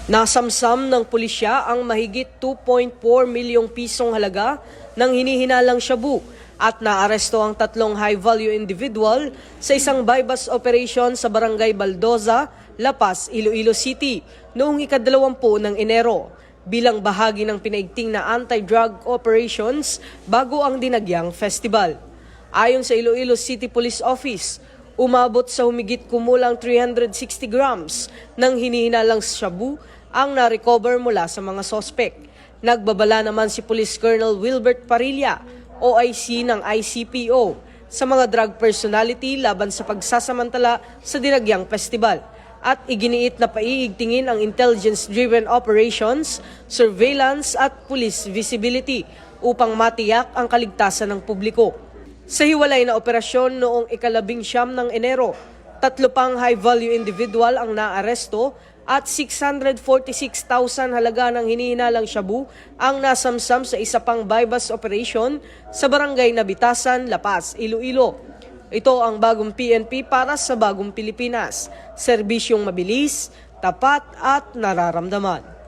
Nasamsam ng pulisya ang mahigit 2.4 milyong pisong halaga ng hinihinalang shabu at naaresto ang tatlong high-value individual sa isang buy-bust operation sa Barangay Baldoza, La Paz, Iloilo City noong ika-20 ng Enero bilang bahagi ng pinaigting na anti-drug operations bago ang Dinagyang Festival. Ayon sa Iloilo City Police Office, umabot sa humigit kumulang 360 grams ng hinihinalang shabu ang na-recover mula sa mga sospek. Nagbabala naman si Police Colonel Wilbert Parilla, OIC ng ICPO, sa mga drug personality laban sa pagsasamantala sa Dinagyang Festival at iginiit na paiigtingin ang intelligence-driven operations, surveillance at police visibility upang matiyak ang kaligtasan ng publiko. Sa hiwalay na operasyon noong ika-19 ng Enero, 3 pang high-value individual ang naaresto at 646,000 halaga ng hinihinalang shabu ang nasamsam sa isa pang buy-bust operation sa Barangay Nabitasan, La Paz, Iloilo. Ito ang bagong PNP para sa bagong Pilipinas. Serbisyong mabilis, tapat at nararamdaman.